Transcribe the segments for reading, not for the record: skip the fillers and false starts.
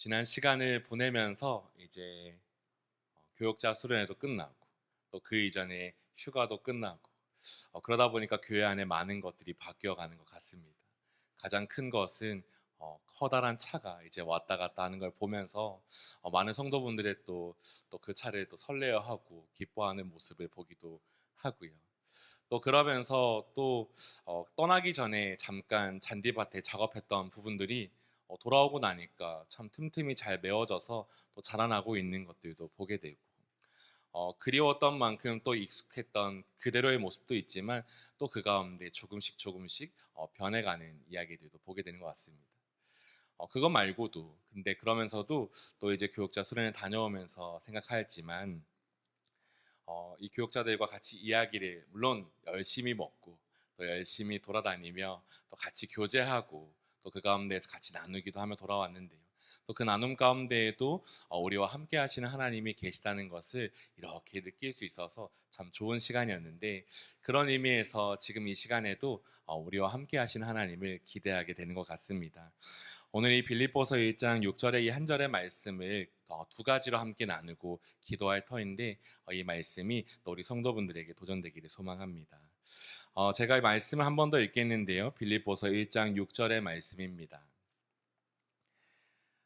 지난 시간을 보내면서 이제 교역자 수련회도 끝나고 또 그 이전에 휴가도 끝나고 그러다 보니까 교회 안에 많은 것들이 바뀌어가는 것 같습니다. 가장 큰 것은 커다란 차가 이제 왔다 갔다 하는 걸 보면서 많은 성도분들의 또 그 차를 또 설레어하고 기뻐하는 모습을 보기도 하고요. 또 그러면서 또 떠나기 전에 잠깐 잔디밭에 작업했던 부분들이 돌아오고 나니까 참 틈틈이 잘 메워져서 또 자라나고 있는 것들도 보게 되고 그리웠던 만큼 또 익숙했던 그대로의 모습도 있지만 또 그 가운데 조금씩 조금씩 변해가는 이야기들도 보게 되는 것 같습니다. 그것 말고도 근데 그러면서도 또 이제 교육자 수련회 다녀오면서 생각하였지만 이 교육자들과 같이 이야기를 물론 열심히 먹고 또 열심히 돌아다니며 또 같이 교제하고 또 그 가운데에서 같이 나누기도 하며 돌아왔는데요. 또 그 나눔 가운데에도 우리와 함께 하시는 하나님이 계시다는 것을 이렇게 느낄 수 있어서 참 좋은 시간이었는데 그런 의미에서 지금 이 시간에도 우리와 함께 하시는 하나님을 기대하게 되는 것 같습니다. 오늘 이 빌립보서 1장 6절의 이 한 절의 말씀을 두 가지로 함께 나누고 기도할 터인데 이 말씀이 또 우리 성도분들에게 도전되기를 소망합니다. 제가 이 말씀을 한 번 더 읽겠는데요. 빌립보서 1장 6절의 말씀입니다.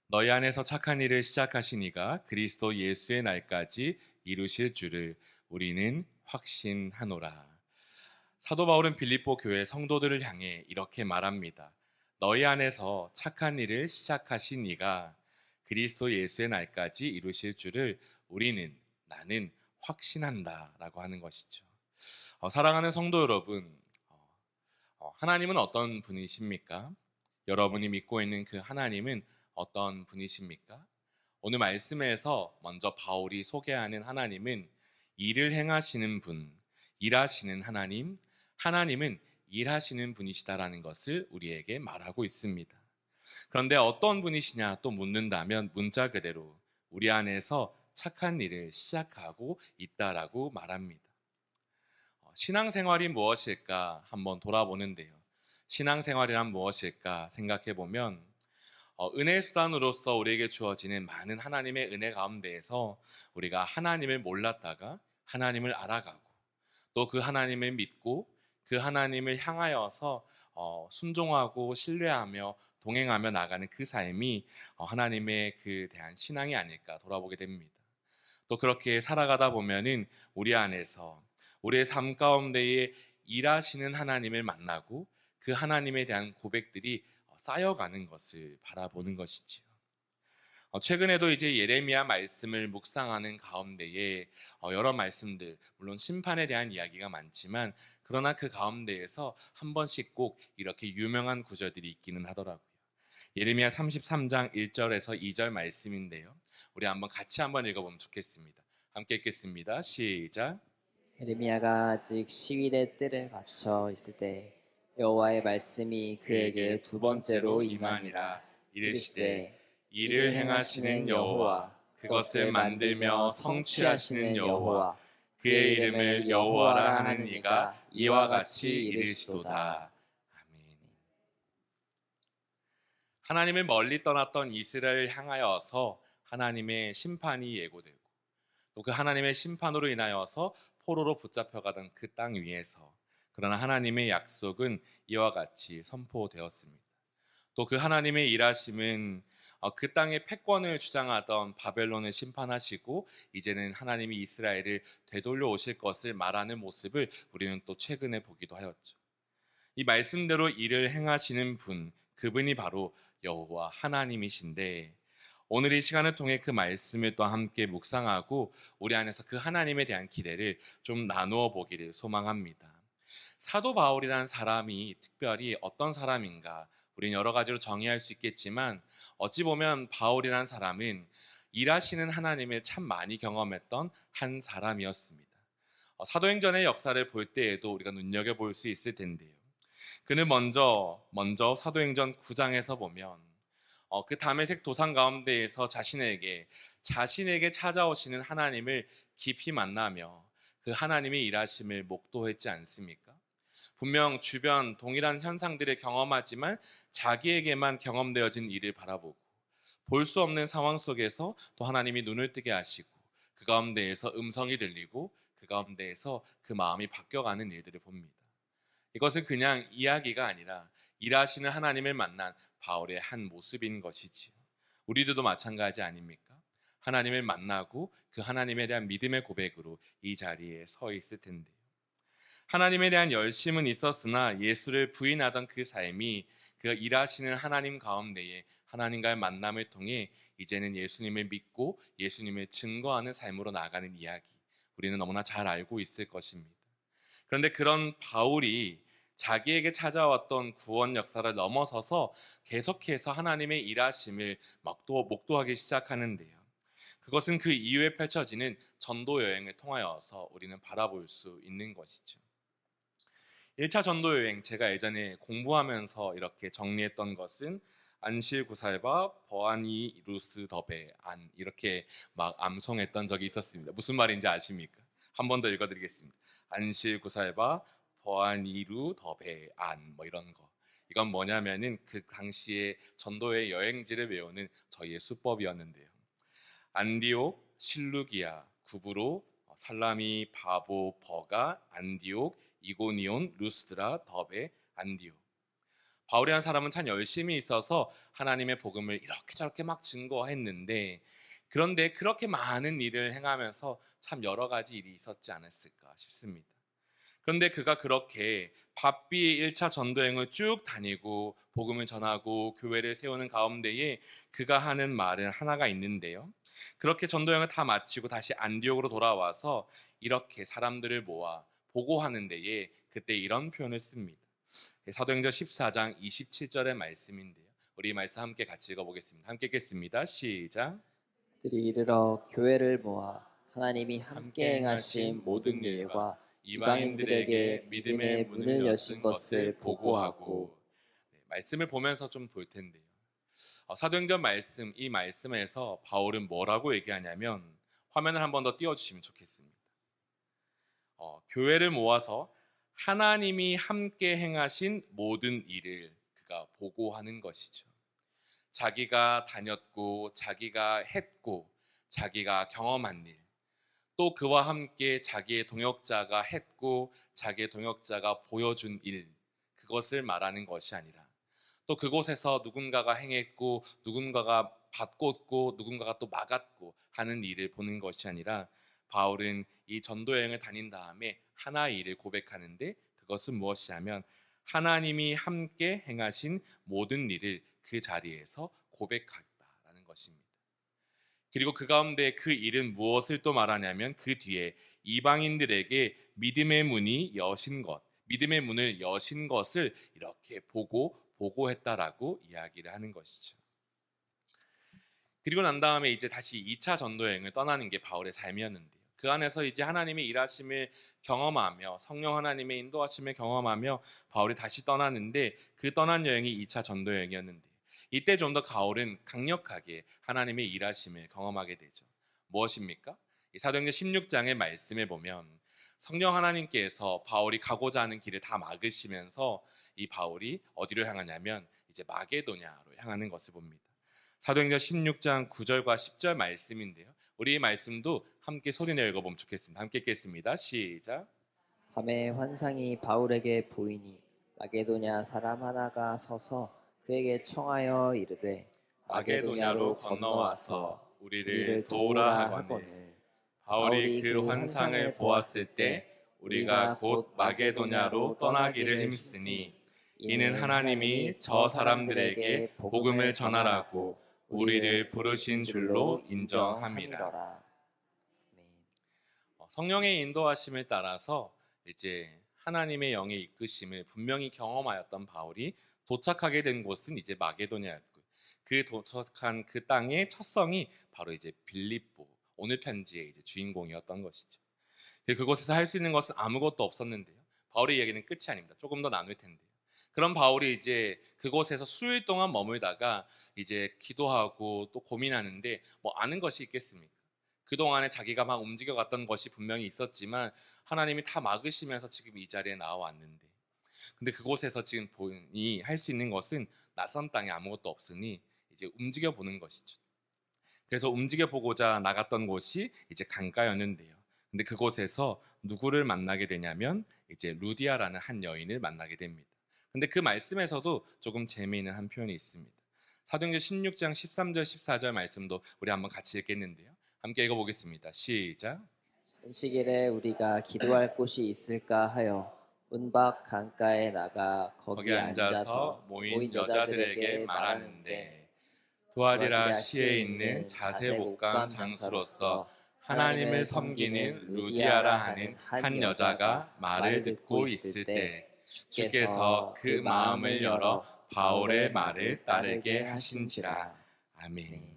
너희 안에서 착한 일을 시작하신 이가 그리스도 예수의 날까지 이루실 줄을 우리는 확신하노라. 사도 바울은 빌립보 교회 성도들을 향해 이렇게 말합니다. 너희 안에서 착한 일을 시작하신 이가 그리스도 예수의 날까지 이루실 줄을 나는 확신한다라고 하는 것이죠. 사랑하는 성도 여러분, 하나님은 어떤 분이십니까? 여러분이 믿고 있는 그 하나님은 어떤 분이십니까? 오늘 말씀에서 먼저 바울이 소개하는 하나님은 일을 행하시는 분, 일하시는 하나님, 하나님은 일하시는 분이시다라는 것을 우리에게 말하고 있습니다. 그런데 어떤 분이시냐 또 묻는다면 문자 그대로 우리 안에서 착한 일을 시작하고 있다라고 말합니다. 신앙생활이 무엇일까 한번 돌아보는데요. 신앙생활이란 무엇일까 생각해 보면 은혜 수단으로서 우리에게 주어지는 많은 하나님의 은혜 가운데에서 우리가 하나님을 몰랐다가 하나님을 알아가고 또 그 하나님을 믿고 그 하나님을 향하여서 순종하고 신뢰하며 동행하며 나가는 그 삶이 하나님의 그 대한 신앙이 아닐까 돌아보게 됩니다. 또 그렇게 살아가다 보면은 우리 안에서 우리의 삶 가운데에 일하시는 하나님을 만나고 그 하나님에 대한 고백들이 쌓여가는 것을 바라보는 것이지요. 최근에도 이제 예레미야 말씀을 묵상하는 가운데에 여러 말씀들, 물론 심판에 대한 이야기가 많지만 그러나 그 가운데에서 한 번씩 꼭 이렇게 유명한 구절들이 있기는 하더라고요. 예레미야 33장 1절에서 2절 말씀인데요. 우리 같이 한번 읽어보면 좋겠습니다. 함께 읽겠습니다. 시작. 에르미야가 아직 시위대 뜰에 갇혀 있을 때 여호와의 말씀이 그에게 두 번째로 임하니라. 이르시되 이를 행하시는 여호와, 그것을 만들며 성취하시는 여호와, 그의 이름을 여호와라 하는 이가 이와 같이 이르시도다. 아멘. 하나님을 멀리 떠났던 이스라엘을 향하여서 하나님의 심판이 예고되고 또 그 하나님의 심판으로 인하여서 포로로 붙잡혀가던 그 땅 위에서 그러나 하나님의 약속은 이와 같이 선포되었습니다. 또 그 하나님의 일하심은 그 땅의 패권을 주장하던 바벨론을 심판하시고 이제는 하나님이 이스라엘을 되돌려 오실 것을 말하는 모습을 우리는 또 최근에 보기도 하였죠. 이 말씀대로 일을 행하시는 분, 그분이 바로 여호와 하나님이신데 오늘 이 시간을 통해 그 말씀을 또 함께 묵상하고 우리 안에서 그 하나님에 대한 기대를 좀 나누어 보기를 소망합니다. 사도 바울이라는 사람이 특별히 어떤 사람인가 우리는 여러 가지로 정의할 수 있겠지만 어찌 보면 바울이라는 사람은 일하시는 하나님을 참 많이 경험했던 한 사람이었습니다. 사도행전의 역사를 볼 때에도 우리가 눈여겨볼 수 있을 텐데요. 그는 먼저 사도행전 9장에서 보면 그 다메섹 도상 가운데에서 자신에게 찾아오시는 하나님을 깊이 만나며 그 하나님의 일하심을 목도했지 않습니까? 분명 주변 동일한 현상들을 경험하지만 자기에게만 경험되어진 일을 바라보고 볼 수 없는 상황 속에서 또 하나님이 눈을 뜨게 하시고 그 가운데에서 음성이 들리고 그 가운데에서 그 마음이 바뀌어가는 일들을 봅니다. 이것은 그냥 이야기가 아니라 일하시는 하나님을 만난 바울의 한 모습인 것이지요. 우리들도 마찬가지 아닙니까? 하나님을 만나고 그 하나님에 대한 믿음의 고백으로 이 자리에 서 있을 텐데요. 하나님에 대한 열심은 있었으나 예수를 부인하던 그 삶이 그 일하시는 하나님 가운데에 하나님과의 만남을 통해 이제는 예수님을 믿고 예수님을 증거하는 삶으로 나아가는 이야기, 우리는 너무나 잘 알고 있을 것입니다. 그런데 그런 바울이 자기에게 찾아왔던 구원 역사를 넘어서서 계속해서 하나님의 일하심을 목도하기 시작하는데요. 그것은 그 이후에 펼쳐지는 전도 여행을 통하여서 우리는 바라볼 수 있는 것이죠. 1차 전도 여행, 제가 예전에 공부하면서 이렇게 정리했던 것은 안실구살바 버아니 루스 더베 안, 이렇게 막 암송했던 적이 있었습니다. 무슨 말인지 아십니까? 한 번 더 읽어드리겠습니다. 안실구살바 버아니루 더베 안, 뭐 이런 거. 이건 뭐냐면은 그 당시에 전도의 여행지를 외우는 저희의 수법이었는데요. 안디옥, 실루기아, 구브로, 살라미, 바보, 버가, 안디옥, 이고니온, 루스드라, 더베, 안디옥. 바울이라는 사람은 참 열심히 있어서 하나님의 복음을 이렇게 저렇게 막 증거했는데, 그런데 그렇게 많은 일을 행하면서 참 여러 가지 일이 있었지 않았을까 싶습니다. 그런데 그가 그렇게 바삐 1차 전도행을 쭉 다니고 복음을 전하고 교회를 세우는 가운데에 그가 하는 말은 하나가 있는데요. 그렇게 전도행을 다 마치고 다시 안디옥으로 돌아와서 이렇게 사람들을 모아 보고하는 데에 그때 이런 표현을 씁니다. 사도행전 14장 27절의 말씀인데요. 우리 이 말씀 함께 같이 읽어보겠습니다. 함께 읽겠습니다. 시작. 들이 이르러 교회를 모아 하나님이 함께 행하신 모든 일과 이방인들에게 믿음의 문을 여신 것을 보고하고. 말씀을 보면서 좀 볼 텐데요. 사도행전 말씀, 이 말씀에서 바울은 뭐라고 얘기하냐면, 화면을 한 번 더 띄워주시면 좋겠습니다. 교회를 모아서 하나님이 함께 행하신 모든 일을 그가 보고하는 것이죠. 자기가 다녔고 자기가 했고 자기가 경험한 일, 또 그와 함께 자기의 동역자가 했고 자기의 동역자가 보여준 일, 그것을 말하는 것이 아니라 또 그곳에서 누군가가 행했고 누군가가 바꿨고 누군가가 또 막았고 하는 일을 보는 것이 아니라, 바울은 이 전도여행을 다닌 다음에 하나의 일을 고백하는데, 그것은 무엇이냐면 하나님이 함께 행하신 모든 일을 그 자리에서 고백하겠다라는 것입니다. 그리고 그 가운데 그 일은 무엇을 또 말하냐면 그 뒤에 이방인들에게 믿음의 문이 여신 것, 믿음의 문을 여신 것을 이렇게 보고했다라고 이야기를 하는 것이죠. 그리고 난 다음에 이제 다시 2차 전도여행을 떠나는 게 바울의 삶이었는데요. 그 안에서 이제 하나님의 일하심을 경험하며 성령 하나님의 인도하심을 경험하며 바울이 다시 떠나는데, 그 떠난 여행이 2차 전도여행이었는데, 이때 좀 더 바울은 강력하게 하나님의 일하심을 경험하게 되죠. 무엇입니까? 이 사도행전 16장의 말씀에 보면 성령 하나님께서 바울이 가고자 하는 길을 다 막으시면서 이 바울이 어디로 향하냐면 이제 마게도냐로 향하는 것을 봅니다. 사도행전 16장 9절과 10절 말씀인데요. 우리 이 말씀도 함께 소리내어 읽어보면 좋겠습니다. 함께 읽겠습니다. 시작. 밤에 환상이 바울에게 보이니 마게도냐 사람 하나가 서서 그에게 청하여 이르되 마게도냐로 건너와서 우리를 도우라 하거늘. 바울이 그 환상을 보았을 때 우리가 곧 마게도냐로 떠나기를 힘쓰니 이는 하나님이 저 사람들에게 복음을 전하라고 우리를 부르신 줄로 인정함이라. 성령의 인도하심을 따라서 이제 하나님의 영의 이끄심을 분명히 경험하였던 바울이 도착하게 된 곳은 이제 마게도냐였고, 그 도착한 그 땅의 첫 성이 바로 이제 빌립보, 오늘 편지의 이제 주인공이었던 것이죠. 그곳에서 할 수 있는 것은 아무것도 없었는데요. 바울의 이야기는 끝이 아닙니다. 조금 더 나눌 텐데요. 그럼 바울이 이제 그곳에서 수일 동안 머물다가 이제 기도하고 또 고민하는데 뭐 아는 것이 있겠습니까? 그동안에 자기가 막 움직여갔던 것이 분명히 있었지만 하나님이 다 막으시면서 지금 이 자리에 나와왔는데, 근데 그곳에서 지금 본인이 할 수 있는 것은 낯선 땅에 아무것도 없으니 이제 움직여 보는 것이죠. 그래서 움직여 보고자 나갔던 곳이 이제 강가였는데요. 근데 그곳에서 누구를 만나게 되냐면 이제 루디아라는 한 여인을 만나게 됩니다. 근데 그 말씀에서도 조금 재미있는 한 표현이 있습니다. 사도행전 16장 13절 14절 말씀도 우리 한번 같이 읽겠는데요. 함께 읽어보겠습니다. 시작. 이 시기에 우리가 기도할 곳이 있을까 하여 운박 강가에 나가 거기 거기 앉아서 앉아서 모인 여자들에게 말하는데 두아디라 시에 있는 자세 목감 장수로서 하나님을 섬기는 루디아라 하는 한 여자가 말을 듣고 있을 때 주께서 그 마음을 열어 바울의 말을 따르게 하신지라. 아멘.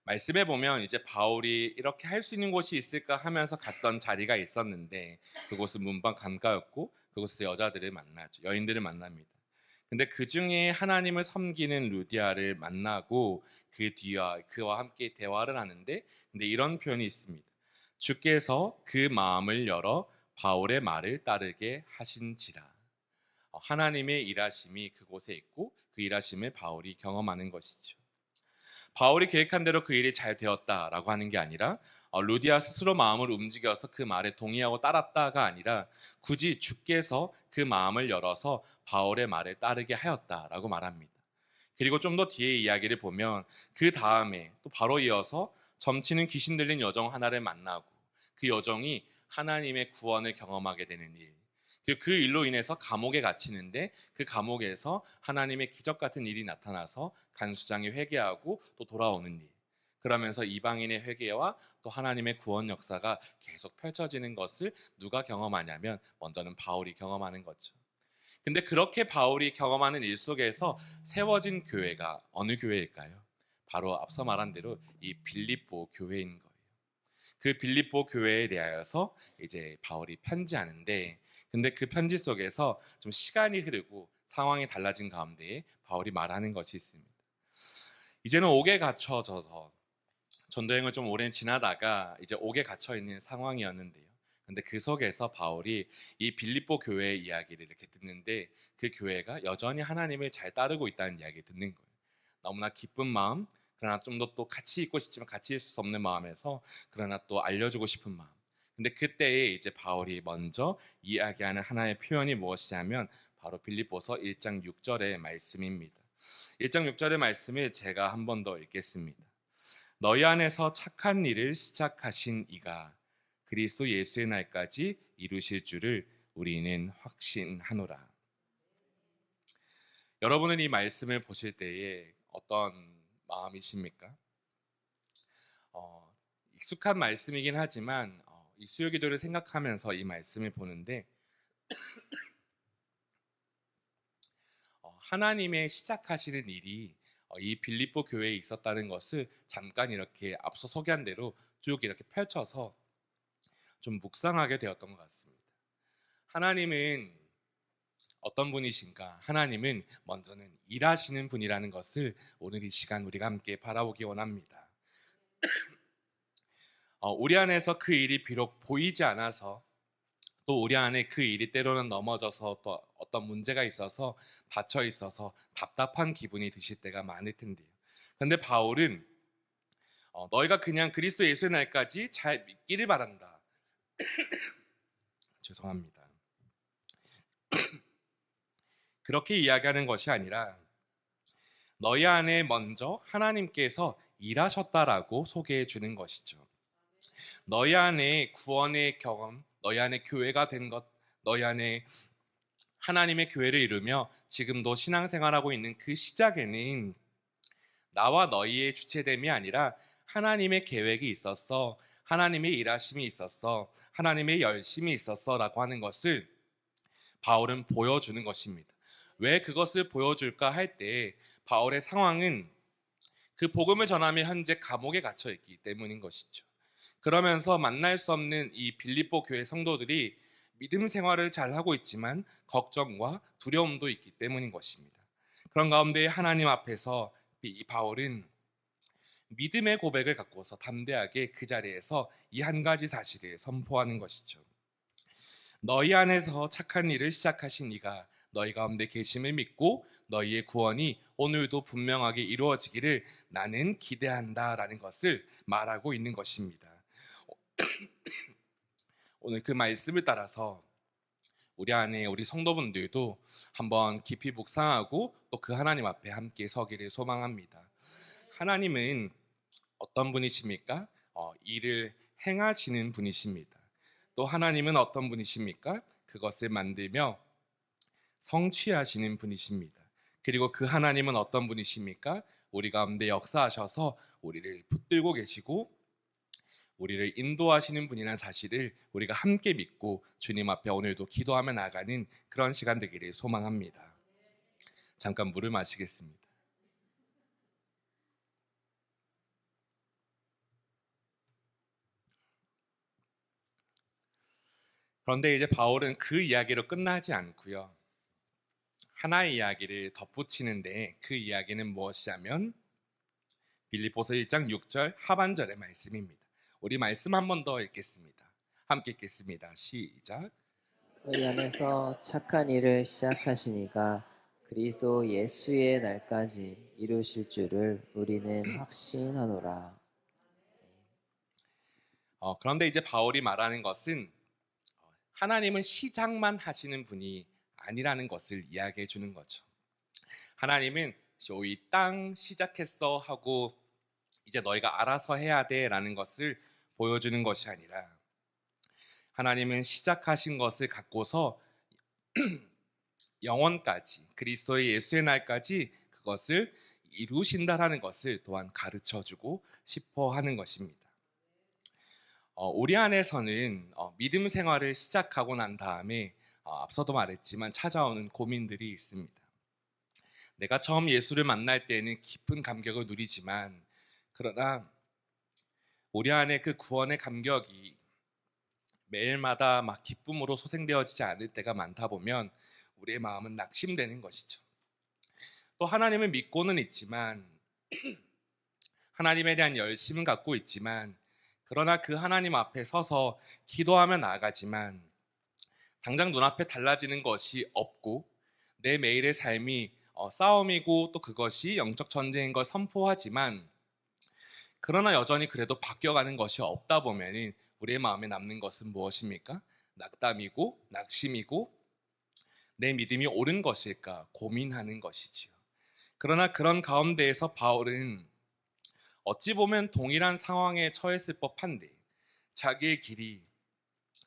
말씀에 보면 이제 바울이 이렇게 할 수 있는 곳이 있을까 하면서 갔던 자리가 있었는데 그곳은 문방 강가였고 그곳에서 여자들을 만나죠. 여인들을 만납니다. 근데 그 중에 하나님을 섬기는 루디아를 만나고 그 뒤와 그와 함께 대화를 하는데 근데 이런 표현이 있습니다. 주께서 그 마음을 열어 바울의 말을 따르게 하신지라. 하나님의 일하심이 그곳에 있고 그 일하심을 바울이 경험하는 것이죠. 바울이 계획한 대로 그 일이 잘 되었다라고 하는 게 아니라 루디아 스스로 마음을 움직여서 그 말에 동의하고 따랐다가 아니라 굳이 주께서 그 마음을 열어서 바울의 말에 따르게 하였다라고 말합니다. 그리고 좀 더 뒤에 이야기를 보면 그 다음에 또 바로 이어서 점치는 귀신 들린 여정 하나를 만나고 그 여정이 하나님의 구원을 경험하게 되는 일, 그 일로 인해서 감옥에 갇히는데 그 감옥에서 하나님의 기적 같은 일이 나타나서 간수장이 회개하고 또 돌아오는 일, 그러면서 이방인의 회개와 또 하나님의 구원 역사가 계속 펼쳐지는 것을 누가 경험하냐면 먼저는 바울이 경험하는 거죠. 근데 그렇게 바울이 경험하는 일 속에서 세워진 교회가 어느 교회일까요? 바로 앞서 말한 대로 이 빌립보 교회인 거예요. 그 빌립보 교회에 대하여서 이제 바울이 편지하는데 근데 그 편지 속에서 좀 시간이 흐르고 상황이 달라진 가운데에 바울이 말하는 것이 있습니다. 이제는 옥에 갇혀져서 전도여행을 좀 오래 지나다가 이제 옥에 갇혀 있는 상황이었는데요. 근데 그 속에서 바울이 이 빌립보 교회의 이야기를 이렇게 듣는데 그 교회가 여전히 하나님을 잘 따르고 있다는 이야기를 듣는 거예요. 너무나 기쁜 마음, 그러나 좀 더 또 같이 있고 싶지만 같이 있을 수 없는 마음에서 그러나 또 알려주고 싶은 마음. 근데 그때에 이제 바울이 먼저 이야기하는 하나의 표현이 무엇이냐면 바로 빌립보서 1장 6절의 말씀입니다. 1장 6절의 말씀을 제가 한 번 더 읽겠습니다. 너희 안에서 착한 일을 시작하신 이가 그리스도 예수의 날까지 이루실 줄을 우리는 확신하노라. 여러분은 이 말씀을 보실 때에 어떤 마음이십니까? 익숙한 말씀이긴 하지만 이 수요기도를 생각하면서 이 말씀을 보는데 하나님의 시작하시는 일이 이 빌립보 교회에 있었다는 것을 잠깐 이렇게 앞서 소개한 대로 쭉 이렇게 펼쳐서 좀 묵상하게 되었던 것 같습니다. 하나님은 어떤 분이신가? 하나님은 먼저는 일하시는 분이라는 것을 오늘 이 시간 우리가 함께 바라보기 원합니다. 우리 안에서 그 일이 비록 보이지 않아서 또 우리 안에 그 일이 때로는 넘어져서 또 어떤 문제가 있어서 닫혀 있어서 답답한 기분이 드실 때가 많을 텐데요. 그런데 바울은 너희가 그냥 그리스도 예수의 날까지 잘 믿기를 바란다. 죄송합니다. 그렇게 이야기하는 것이 아니라 너희 안에 먼저 하나님께서 일하셨다라고 소개해 주는 것이죠. 너희 안에 구원의 경험, 너희 안에 교회가 된 것, 너희 안에 하나님의 교회를 이루며 지금도 신앙생활하고 있는 그 시작에는 나와 너희의 주체됨이 아니라 하나님의 계획이 있었어, 하나님의 일하심이 있었어, 하나님의 열심이 있었어 라고 하는 것을 바울은 보여주는 것입니다. 왜 그것을 보여줄까 할 때 바울의 상황은 그 복음을 전하며 현재 감옥에 갇혀 있기 때문인 것이죠. 그러면서 만날 수 없는 이 빌립보 교회 성도들이 믿음 생활을 잘 하고 있지만 걱정과 두려움도 있기 때문인 것입니다. 그런 가운데 하나님 앞에서 이 바울은 믿음의 고백을 갖고서 담대하게 그 자리에서 이 한 가지 사실을 선포하는 것이죠. 너희 안에서 착한 일을 시작하신 이가 너희 가운데 계심을 믿고 너희의 구원이 오늘도 분명하게 이루어지기를 나는 기대한다라는 것을 말하고 있는 것입니다. 오늘 그 말씀을 따라서 우리 안에 우리 성도분들도 한번 깊이 묵상하고 또 그 하나님 앞에 함께 서기를 소망합니다. 하나님은 어떤 분이십니까? 일을 행하시는 분이십니다. 또 하나님은 어떤 분이십니까? 그것을 만들며 성취하시는 분이십니다. 그리고 그 하나님은 어떤 분이십니까? 우리 가운데 역사하셔서 우리를 붙들고 계시고 우리를 인도하시는 분이라는 사실을 우리가 함께 믿고 주님 앞에 오늘도 기도하며 나가는 그런 시간 되기를 소망합니다. 잠깐 물을 마시겠습니다. 그런데 이제 바울은 그 이야기로 끝나지 않고요. 하나의 이야기를 덧붙이는데 그 이야기는 무엇이냐면 빌립보서 1장 6절 하반절의 말씀입니다. 우리 말씀 한 번 더 읽겠습니다. 함께 읽겠습니다. 시작. 너희 안에서 착한 일을 시작하시니까 그리스도 예수의 날까지 이루실 줄을 우리는 확신하노라. 그런데 이제 바울이 말하는 것은 하나님은 시작만 하시는 분이 아니라는 것을 이야기해 주는 거죠. 하나님은 이 땅 시작했어 하고 이제 너희가 알아서 해야 돼 라는 것을 보여주는 것이 아니라 하나님은 시작하신 것을 갖고서 영원까지 그리스도의 예수의 날까지 그것을 이루신다라는 것을 또한 가르쳐주고 싶어 하는 것입니다. 우리 안에서는 믿음 생활을 시작하고 난 다음에 앞서도 말했지만 찾아오는 고민들이 있습니다. 내가 처음 예수를 만날 때에는 깊은 감격을 누리지만 그러나 우리 안에 그 구원의 감격이 매일마다 막 기쁨으로 소생되어지지 않을 때가 많다 보면 우리의 마음은 낙심되는 것이죠. 또 하나님을 믿고는 있지만 하나님에 대한 열심은 갖고 있지만 그러나 그 하나님 앞에 서서 기도하며 나아가지만 당장 눈앞에 달라지는 것이 없고 내 매일의 삶이 싸움이고 또 그것이 영적 전쟁인 걸 선포하지만 그러나 여전히 그래도 바뀌어가는 것이 없다 보면 우리의 마음에 남는 것은 무엇입니까? 낙담이고 낙심이고 내 믿음이 옳은 것일까 고민하는 것이지요. 그러나 그런 가운데에서 바울은 어찌 보면 동일한 상황에 처했을 법한데 자기의 길이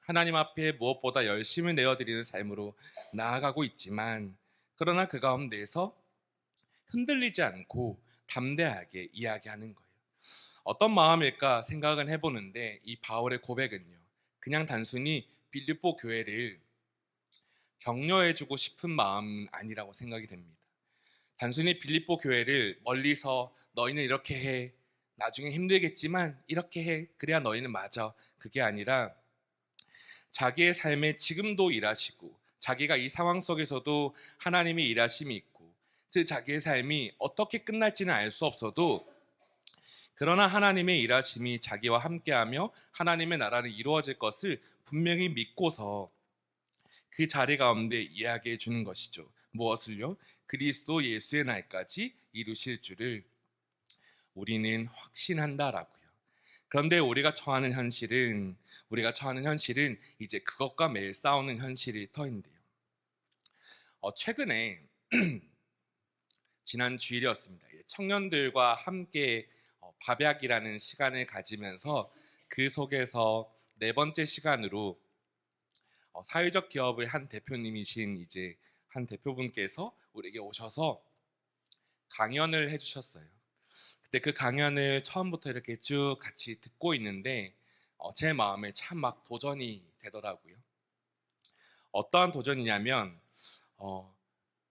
하나님 앞에 무엇보다 열심을 내어드리는 삶으로 나아가고 있지만 그러나 그 가운데에서 흔들리지 않고 담대하게 이야기하는 거예요. 어떤 마음일까 생각은 해보는데 이 바울의 고백은요 그냥 단순히 빌립보 교회를 격려해주고 싶은 마음은 아니라고 생각이 됩니다. 단순히 빌립보 교회를 멀리서 너희는 이렇게 해 나중에 힘들겠지만 이렇게 해 그래야 너희는 맞아 그게 아니라 자기의 삶에 지금도 일하시고 자기가 이 상황 속에서도 하나님의 일하심이 있고 즉 자기의 삶이 어떻게 끝날지는 알 수 없어도 그러나 하나님의 일하심이 자기와 함께하며 하나님의 나라는 이루어질 것을 분명히 믿고서 그 자리 가운데 이야기해 주는 것이죠. 무엇을요? 그리스도 예수의 날까지 이루실 줄을 우리는 확신한다라고요. 그런데 우리가 처하는 현실은 이제 그것과 매일 싸우는 현실일 터인데요. 최근에 지난 주일이었습니다. 청년들과 함께 밥약이라는 시간을 가지면서 그 속에서 네 번째 시간으로 사회적 기업의 한 대표님이신 이제 한 대표분께서 우리에게 오셔서 강연을 해주셨어요. 그때 그 강연을 처음부터 이렇게 쭉 같이 듣고 있는데 제 마음에 참 막 도전이 되더라고요. 어떠한 도전이냐면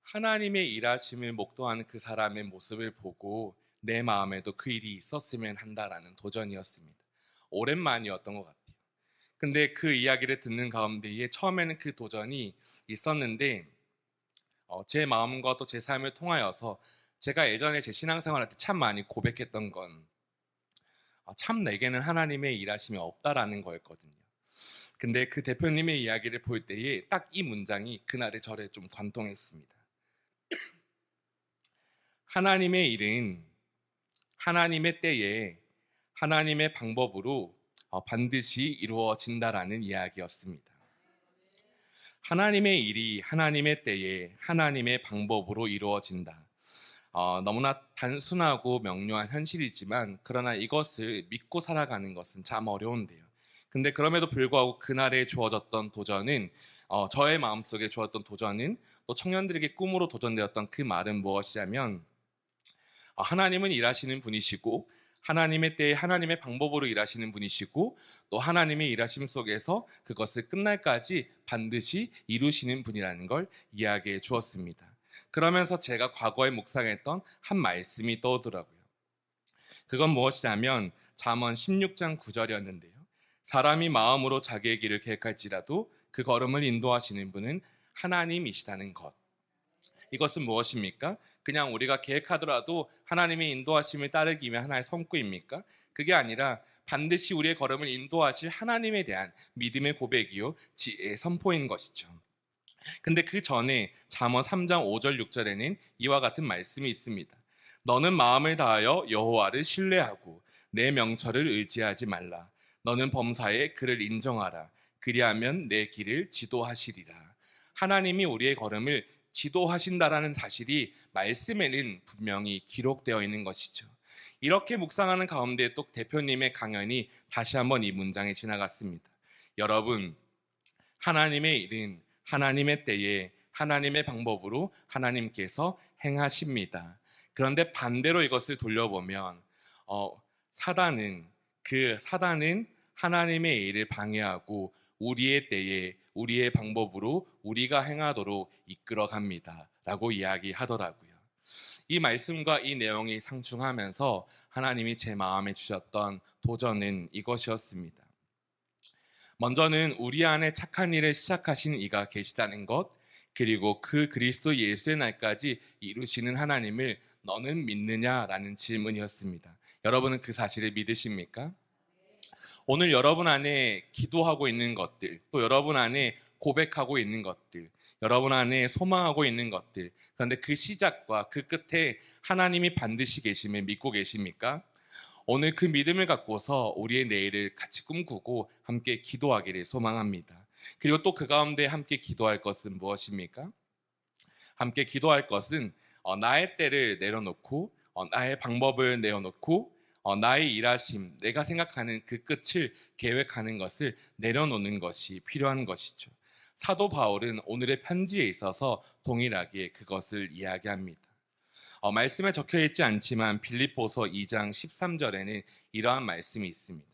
하나님의 일하심을 목도하는 그 사람의 모습을 보고 내 마음에도 그 일이 있었으면 한다라는 도전이었습니다. 오랜만이었던 것 같아요. 근데 그 이야기를 듣는 가운데에 처음에는 그 도전이 있었는데 제 마음과 또 제 삶을 통하여서 제가 예전에 제 신앙생활할 때 참 많이 고백했던 건 참 내게는 하나님의 일하심이 없다라는 거였거든요. 근데 그 대표님의 이야기를 볼 때에 딱 이 문장이 그날의 저를 좀 관통했습니다. 하나님의 일은 하나님의 때에 하나님의 방법으로 반드시 이루어진다라는 이야기였습니다. 하나님의 일이 하나님의 때에 하나님의 방법으로 이루어진다. 너무나 단순하고 명료한 현실이지만 그러나 이것을 믿고 살아가는 것은 참 어려운데요. 근데 그럼에도 불구하고 그날에 주어졌던 도전은 저의 마음속에 주었던 도전은 또 청년들에게 꿈으로 도전되었던 그 말은 무엇이냐면 하나님은 일하시는 분이시고 하나님의 때에 하나님의 방법으로 일하시는 분이시고 또 하나님의 일하심 속에서 그것을 끝날까지 반드시 이루시는 분이라는 걸 이야기해 주었습니다. 그러면서 제가 과거에 묵상했던 한 말씀이 떠오르더라고요. 그건 무엇이냐면 잠언 16장 9절이었는데요. 사람이 마음으로 자기의 길을 계획할지라도 그 걸음을 인도하시는 분은 하나님이시다는 것. 이것은 무엇입니까? 그냥 우리가 계획하더라도 하나님의 인도하심을 따르기 위한 하나의 성구입니까? 그게 아니라 반드시 우리의 걸음을 인도하실 하나님에 대한 믿음의 고백이요 지혜의 선포인 것이죠. 근데 그 전에 잠언 3장 5절 6절에는 이와 같은 말씀이 있습니다. 너는 마음을 다하여 여호와를 신뢰하고 내 명철을 의지하지 말라. 너는 범사에 그를 인정하라. 그리하면 내 길을 지도하시리라. 하나님이 우리의 걸음을 지도하신다라는 사실이 말씀에는 분명히 기록되어 있는 것이죠. 이렇게 묵상하는 가운데 또 대표님의 강연이 다시 한번 이 문장에 지나갔습니다. 여러분, 하나님의 일은 하나님의 때에 하나님의 방법으로 하나님께서 행하십니다. 그런데 반대로 이것을 돌려보면 사단은 하나님의 일을 방해하고 우리의 때에 우리의 방법으로 우리가 행하도록 이끌어갑니다 라고 이야기하더라고요. 이 말씀과 이 내용이 상충하면서 하나님이 제 마음에 주셨던 도전은 이것이었습니다. 먼저는 우리 안에 착한 일을 시작하신 이가 계시다는 것, 그리고 그 그리스도 예수의 날까지 이루시는 하나님을 너는 믿느냐라는 질문이었습니다. 여러분은 그 사실을 믿으십니까? 오늘 여러분 안에 기도하고 있는 것들, 또 여러분 안에 고백하고 있는 것들, 여러분 안에 소망하고 있는 것들, 그런데 그 시작과 그 끝에 하나님이 반드시 계심을 믿고 계십니까? 오늘 그 믿음을 갖고서 우리의 내일을 같이 꿈꾸고 함께 기도하기를 소망합니다. 그리고 또 그 가운데 함께 기도할 것은 무엇입니까? 함께 기도할 것은 나의 때를 내려놓고 나의 방법을 내려놓고 나의 일하심, 내가 생각하는 그 끝을 계획하는 것을 내려놓는 것이 필요한 것이죠. 사도 바울은 오늘의 편지에 있어서 동일하게 그것을 이야기합니다. 말씀에 적혀 있지 않지만 빌립보서 2장 13절에는 이러한 말씀이 있습니다.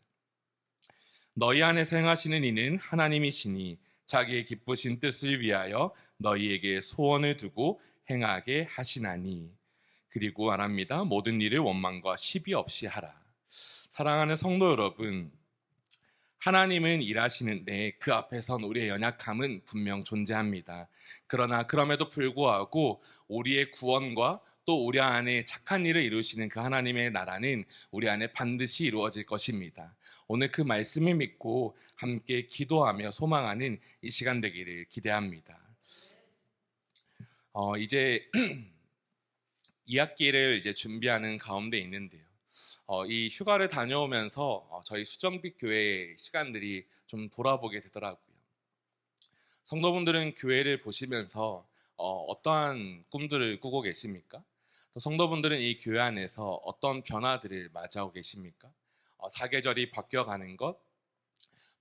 너희 안에서 행하시는 이는 하나님이시니 자기의 기쁘신 뜻을 위하여 너희에게 소원을 두고 행하게 하시나니. 그리고 말합니다. 모든 일을 원망과 시비 없이 하라. 사랑하는 성도 여러분, 하나님은 일하시는데 그 앞에선 우리의 연약함은 분명 존재합니다. 그러나 그럼에도 불구하고 우리의 구원과 또 우리 안에 착한 일을 이루시는 그 하나님의 나라는 우리 안에 반드시 이루어질 것입니다. 오늘 그 말씀을 믿고 함께 기도하며 소망하는 이 시간 되기를 기대합니다. 이제 2학기를 이제 준비하는 가운데 있는데요. 이 휴가를 다녀오면서 저희 수정빛 교회 시간들이 좀 돌아보게 되더라고요. 성도분들은 교회를 보시면서 어떠한 꿈들을 꾸고 계십니까? 또 성도분들은 이 교회 안에서 어떤 변화들을 맞이하고 계십니까? 사계절이 바뀌어가는 것,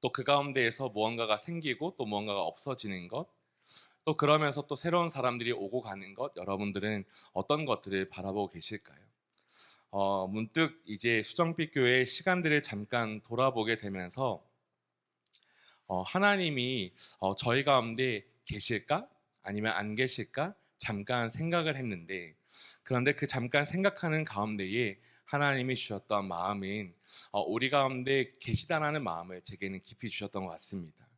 또 그 가운데에서 무언가가 생기고 또 무언가가 없어지는 것, 또 그러면서 또 새로운 사람들이 오고 가는 것, 여러분들은 어떤 것들을 바라보고 계실까요? 문득 이제 수정빛 교회의 시간들을 잠깐 돌아보게 되면서 하나님이 저희 가운데 계실까? 아니면 안 계실까? 잠깐 생각을 했는데, 그런데 그 잠깐 생각하는 가운데에 하나님이 주셨던 마음은 우리 가운데 계시다라는 마음을 제게는 깊이 주셨던 것 같습니다.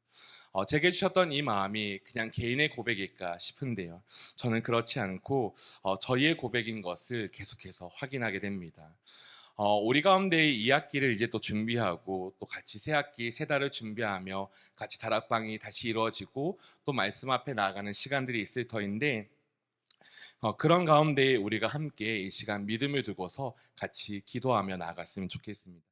제게 주셨던 이 마음이 그냥 개인의 고백일까 싶은데요. 저는 그렇지 않고 저희의 고백인 것을 계속해서 확인하게 됩니다. 우리 가운데 2학기를 이제 또 준비하고 또 같이 새 학기 새 달을 준비하며 같이 다락방이 다시 이루어지고 또 말씀 앞에 나아가는 시간들이 있을 터인데 그런 가운데 우리가 함께 이 시간 믿음을 두고서 같이 기도하며 나아갔으면 좋겠습니다.